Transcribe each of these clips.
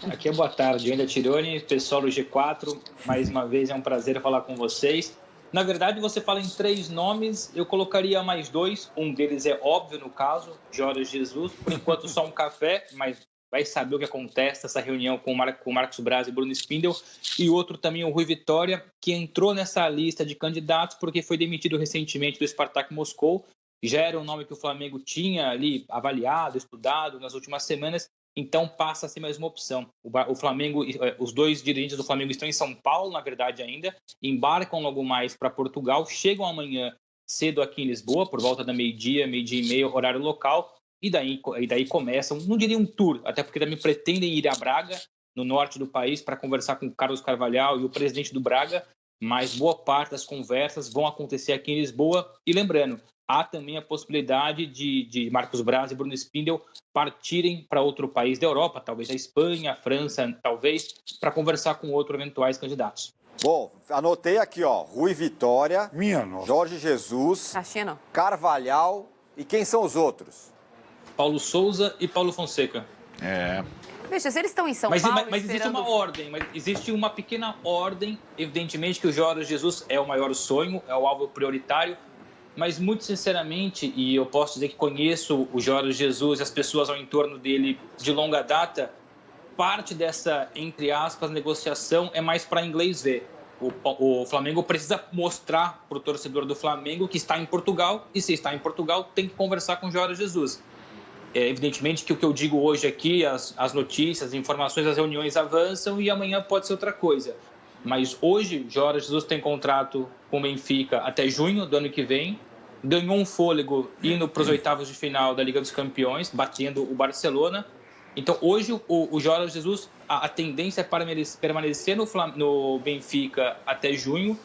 Aqui é boa tarde, ainda Tironi, pessoal do G4. Mais uma vez é um prazer falar com vocês. Na verdade, você fala em 3 nomes, eu colocaria mais 2. Um deles é óbvio no caso, Jorge Jesus. Por enquanto, só um café, mas vai saber o que acontece nessa reunião com o Marcos Braz e Bruno Spindel. E outro também, o Rui Vitória, que entrou nessa lista de candidatos porque foi demitido recentemente do Spartak Moscou. Já era um nome que o Flamengo tinha ali avaliado, estudado nas últimas semanas. Então passa a ser mais uma opção. O Flamengo, os 2 dirigentes do Flamengo estão em São Paulo, na verdade ainda, embarcam logo mais para Portugal, chegam amanhã cedo aqui em Lisboa, por volta da meio-dia e meio, horário local, e daí começam, não diria um tour, até porque também pretendem ir a Braga, no norte do país, para conversar com o Carlos Carvalhal e o presidente do Braga, mas boa parte das conversas vão acontecer aqui em Lisboa. E lembrando, há também a possibilidade de Marcos Braz e Bruno Spindel partirem para outro país da Europa, talvez a Espanha, a França, talvez, para conversar com outros eventuais candidatos. Bom, anotei aqui, ó, Rui Vitória, Nossa. Jorge Jesus, Caixino. Carvalhal e quem são os outros? Paulo Souza e Paulo Fonseca. Veja, se eles estão em São Mas Paulo existe esperando... uma ordem, existe uma pequena ordem. Evidentemente que o Jorge Jesus é o maior sonho, é o alvo prioritário, mas muito sinceramente, e eu posso dizer que conheço o Jorge Jesus e as pessoas ao entorno dele de longa data, parte dessa, entre aspas, negociação é mais para inglês ver. O Flamengo precisa mostrar para o torcedor do Flamengo que está em Portugal, e se está em Portugal tem que conversar com o Jorge Jesus. Evidentemente que o que eu digo hoje aqui, as notícias, as informações, as reuniões avançam e amanhã pode ser outra coisa. Mas hoje, Jorge Jesus tem contrato com o Benfica até junho do ano que vem, ganhou um fôlego indo para os oitavos de final da Liga dos Campeões, batendo o Barcelona. Então, hoje, o Jorge Jesus, a tendência é permanecer no Benfica até junho,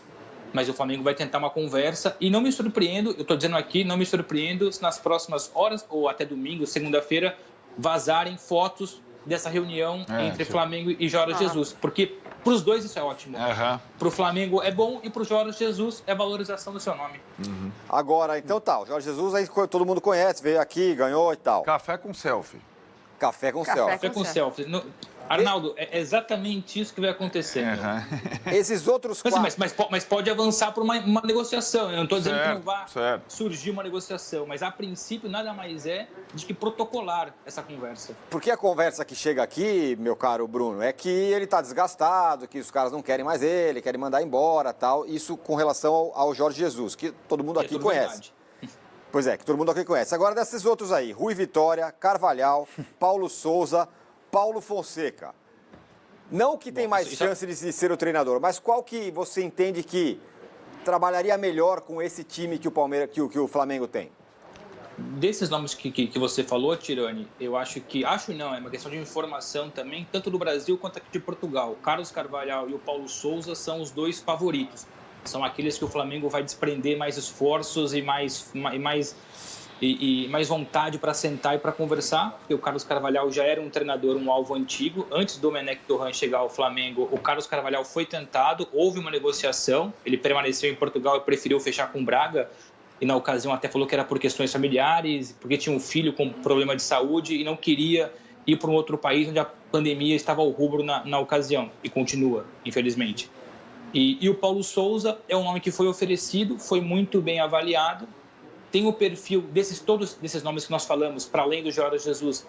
mas o Flamengo vai tentar uma conversa. E não me surpreendo, eu estou dizendo aqui, não me surpreendo se nas próximas horas, ou até domingo, segunda-feira, vazarem fotos dessa reunião entre Flamengo e Jorge Jesus. Porque para os dois isso é ótimo. Para o Flamengo é bom e para o Jorge Jesus é valorização do seu nome. Agora, então tá, o Jorge Jesus aí todo mundo conhece, veio aqui, ganhou e tal. Café com selfie. Café com Café selfie. Café com selfie. Arnaldo, é exatamente isso que vai acontecer. Esses outros 4... Mas pode avançar para uma negociação. Eu não estou dizendo que não vai certo. surgir uma negociação, mas a princípio nada mais é de que protocolar essa conversa. Porque a conversa que chega aqui, meu caro Bruno, é que ele está desgastado, que os caras não querem mais ele, querem mandar embora tal. Isso com relação ao Jorge Jesus, que todo mundo aqui conhece. Verdade. Pois é, que todo mundo aqui conhece. Agora, desses outros aí, Rui Vitória, Carvalhal, Paulo Souza, Paulo Fonseca. Não que tem mais chance de ser o treinador, mas qual que você entende que trabalharia melhor com esse time que o Flamengo tem? Desses nomes que você falou, Tironi, eu acho que... Acho não, é uma questão de informação também, tanto do Brasil quanto aqui de Portugal. O Carlos Carvalhal e o Paulo Souza são os 2 favoritos. São aqueles que o Flamengo vai desprender mais esforços e mais vontade para sentar e para conversar, porque o Carlos Carvalhal já era um treinador, um alvo antigo. Antes do Domenech Torrent chegar ao Flamengo, o Carlos Carvalhal foi tentado, houve uma negociação, ele permaneceu em Portugal e preferiu fechar com o Braga, e na ocasião até falou que era por questões familiares, porque tinha um filho com problema de saúde e não queria ir para um outro país onde a pandemia estava ao rubro na ocasião, e continua, infelizmente. E o Paulo Souza é um nome que foi oferecido, foi muito bem avaliado, tem o perfil todos desses nomes que nós falamos, para além do Jorge Jesus,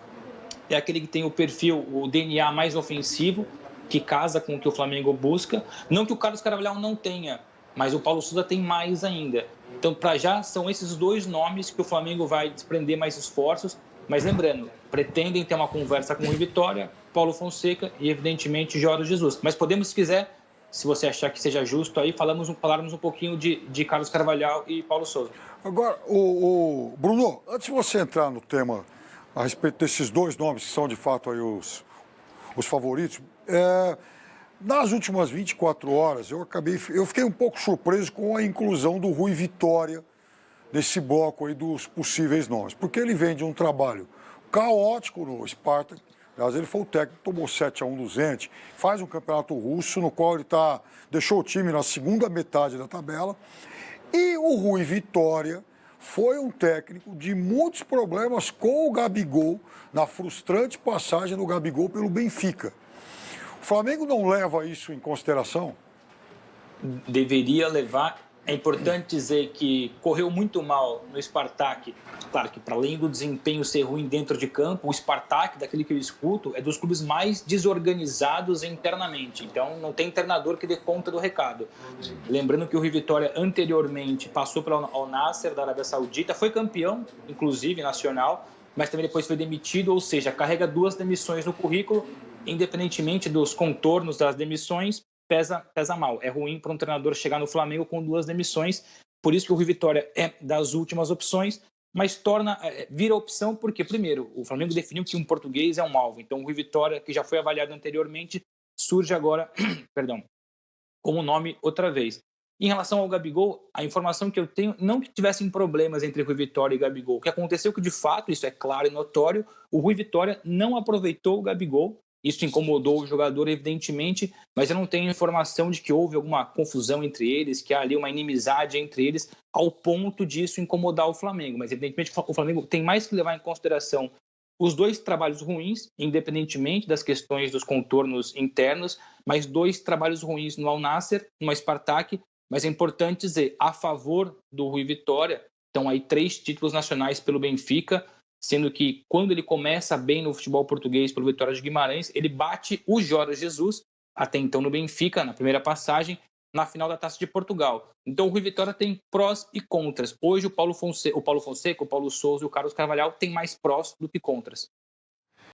é aquele que tem o perfil, o DNA mais ofensivo, que casa com o que o Flamengo busca. Não que o Carlos Carvalhal não tenha, mas o Paulo Souza tem mais ainda. Então, para já, são esses 2 nomes que o Flamengo vai desprender mais esforços. Mas lembrando, pretendem ter uma conversa com o Rui Vitória, Paulo Fonseca e, evidentemente, Jorge Jesus. Mas podemos, se quiser, se você achar que seja justo, aí falarmos um pouquinho de Carlos Carvalhal e Paulo Souza. Agora, Bruno, antes de você entrar no tema a respeito desses 2 nomes que são de fato aí os favoritos, nas últimas 24 horas eu fiquei um pouco surpreso com a inclusão do Rui Vitória nesse bloco aí dos possíveis nomes, porque ele vem de um trabalho caótico no Spartak. Aliás, ele foi o técnico que tomou 7-1 do Zenit, faz um campeonato russo no qual ele deixou o time na segunda metade da tabela. E o Rui Vitória foi um técnico de muitos problemas com o Gabigol, na frustrante passagem do Gabigol pelo Benfica. O Flamengo não leva isso em consideração? Deveria levar. É importante dizer que correu muito mal no Spartak. Claro que, para além do desempenho ser ruim dentro de campo, o Spartak, daquele que eu escuto, é dos clubes mais desorganizados internamente. Então, não tem treinador que dê conta do recado. Lembrando que o Rui Vitória, anteriormente, passou pela Al Nassr da Arábia Saudita, foi campeão, inclusive, nacional, mas também depois foi demitido, ou seja, carrega 2 demissões no currículo, independentemente dos contornos das demissões, pesa mal. É ruim para um treinador chegar no Flamengo com 2 demissões, por isso que o Rui Vitória é das últimas opções, mas vira opção porque, primeiro, o Flamengo definiu que um português é um alvo, então o Rui Vitória, que já foi avaliado anteriormente, surge agora, perdão, como nome outra vez. Em relação ao Gabigol, a informação que eu tenho, não que tivessem problemas entre Rui Vitória e Gabigol, o que aconteceu é que, de fato, isso é claro e notório, o Rui Vitória não aproveitou o Gabigol. Isso incomodou o jogador, evidentemente, mas eu não tenho informação de que houve alguma confusão entre eles, que há ali uma inimizade entre eles, ao ponto disso incomodar o Flamengo. Mas, evidentemente, o Flamengo tem mais que levar em consideração os 2 trabalhos ruins, independentemente das questões dos contornos internos, mas 2 trabalhos ruins no Al Nassr, no Spartak, mas é importante dizer, a favor do Rui Vitória, estão aí 3 títulos nacionais pelo Benfica, sendo que quando ele começa bem no futebol português pelo Vitória de Guimarães, ele bate o Jorge Jesus, até então no Benfica, na primeira passagem, na final da Taça de Portugal. Então o Rui Vitória tem prós e contras. Hoje o Paulo Fonseca, o Paulo Souza e o Carlos Carvalhal têm mais prós do que contras.